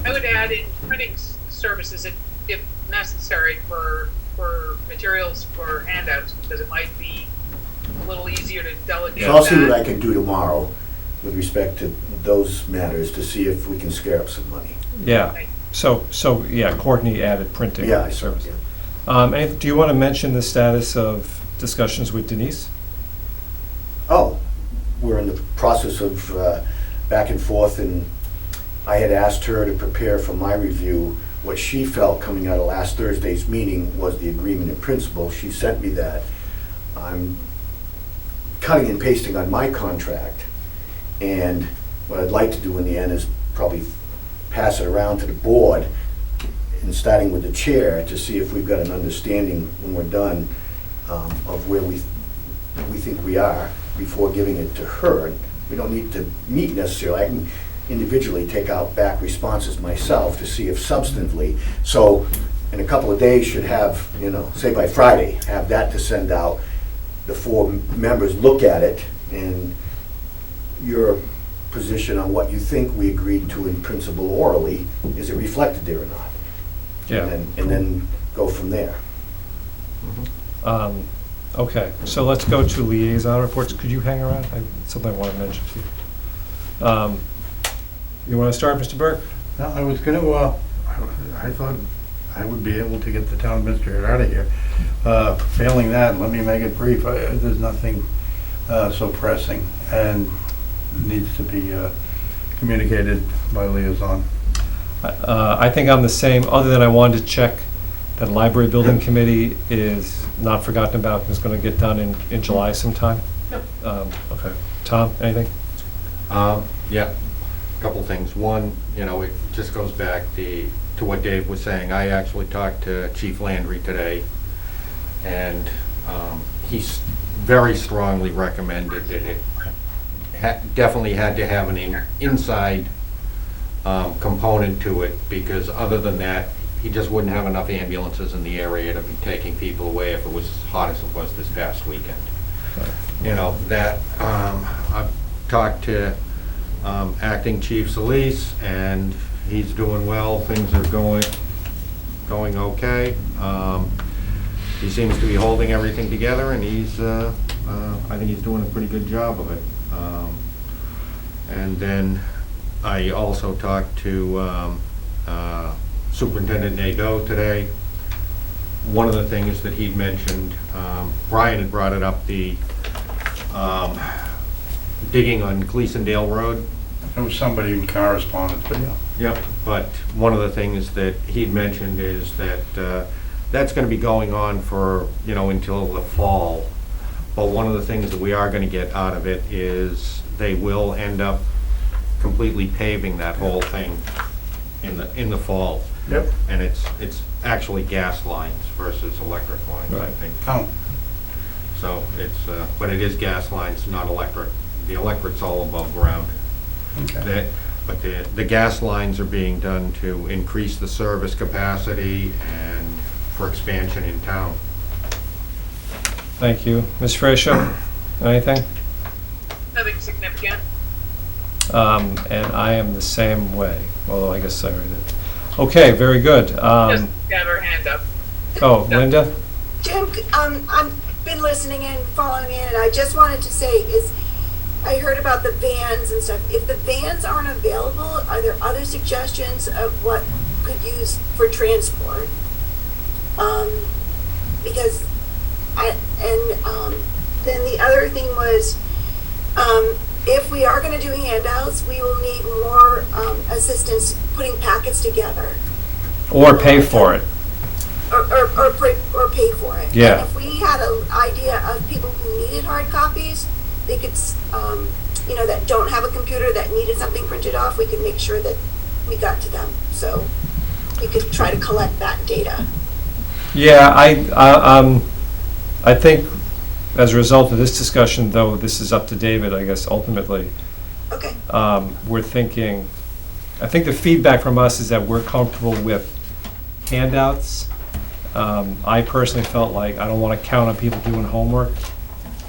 I would add in printing services if necessary for materials for handouts, because it might be a little easier to delegate
So I'll see what
that.
I can do tomorrow with respect to those matters, to see if we can scare up some money.
Yeah, so, yeah, Courtney added printing
Yeah, I saw,
service.
yeah.
Do you want to mention the status of discussions with Denise?
Oh, we're in the process of back and forth, and I had asked her to prepare for my review what she felt coming out of last Thursday's meeting was the agreement in principle. She sent me that. I'm cutting and pasting on my contract, and what I'd like to do in the end is probably pass it around to the board, and starting with the chair, to see if we've got an understanding when we're done of where we think we are before giving it to her. We don't need to meet necessarily. I can individually take out back responses myself to see if substantively. So in a couple of days should have, say by Friday, have that to send out. The 4 members look at it, and your position on what you think we agreed to in principle orally, is it reflected there or not?
Yeah.
And then go from there.
Okay, so let's go to liaison reports. Could you hang around? Something I want to mention to you. You want to start, Mr. Burke?
No, I was gonna, I thought I would be able to get the town administrator out of here. Failing that, let me make it brief. There's nothing so pressing and needs to be communicated by liaison.
I think I'm the same, other than I wanted to check that library building committee is not forgotten about and is going to get done in July sometime.
Yep.
Okay. Tom, anything?
Yeah, a couple things. One, it just goes back to what Dave was saying. I actually talked to Chief Landry today, and he's very strongly recommended that it definitely had to have an inside component to it, because other than that, he just wouldn't have enough ambulances in the area to be taking people away if it was as hot as it was this past weekend. Right. I've talked to Acting Chief Solis, and he's doing well. Things are going okay. He seems to be holding everything together, and I think he's doing a pretty good job of it. And then I also talked to Superintendent Nadeau today. One of the things that he'd mentioned, Brian had brought it up, the digging on Gleasondale Road.
There was somebody in correspondence, but yeah.
Yep, but one of the things that he'd mentioned is that that's going to be going on for, until the fall. But one of the things that we are going to get out of it is they will end up completely paving that whole thing in the fall.
Yep.
And it's actually gas lines versus electric lines, I think.
Oh.
So but it is gas lines, not electric. The electric's all above ground.
Okay.
But the gas lines are being done to increase the service capacity and for expansion in town.
Thank you. Ms. Frazier, anything?
Nothing significant.
And I am the same way, although I guess I already did. Okay, very good.
Just got her hand up.
Oh, Linda?
Jim, I've been listening and following in, and I just wanted to say I heard about the vans and stuff. If the vans aren't available, are there other suggestions of what could use for transport? Because then the other thing was, if we are going to do handouts, we will need more assistance putting packets together.
Or pay for it.
Or pay for it.
Yeah.
And if we had an idea of people who needed hard copies, they could, that don't have a computer that needed something printed off, we could make sure that we got to them. So we could try to collect that data.
Yeah, I think as a result of this discussion, though, this is up to David, I guess, ultimately.
Okay.
We're thinking, I think the feedback from us is that we're comfortable with handouts. I personally felt like I don't want to count on people doing homework.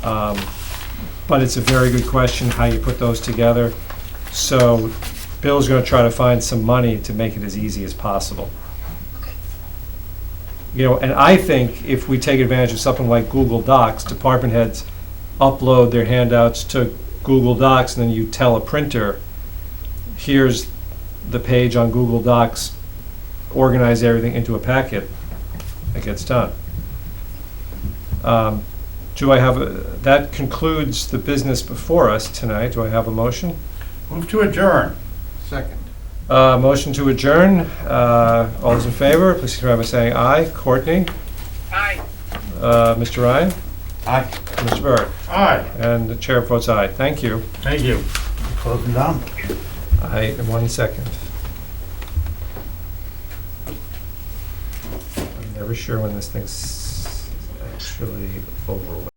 But it's a very good question, how you put those together. So Bill's gonna try to find some money to make it as easy as possible.
Okay.
You know, and I think if we take advantage of something like Google Docs, department heads upload their handouts to Google Docs, and then you tell a printer, here's the page on Google Docs, organize everything into a packet, it gets done. Do I have, that concludes the business before us tonight. Do I have a motion?
Move to adjourn.
Second.
Motion to adjourn. All those in favor, please signify by saying aye. Courtney?
Aye.
Mr. Ryan?
Aye.
Mr. Burt?
Aye.
And the chair votes aye. Thank you.
Thank you. Closing down.
Aye, in 1 second. I'm never sure when this thing's actually over.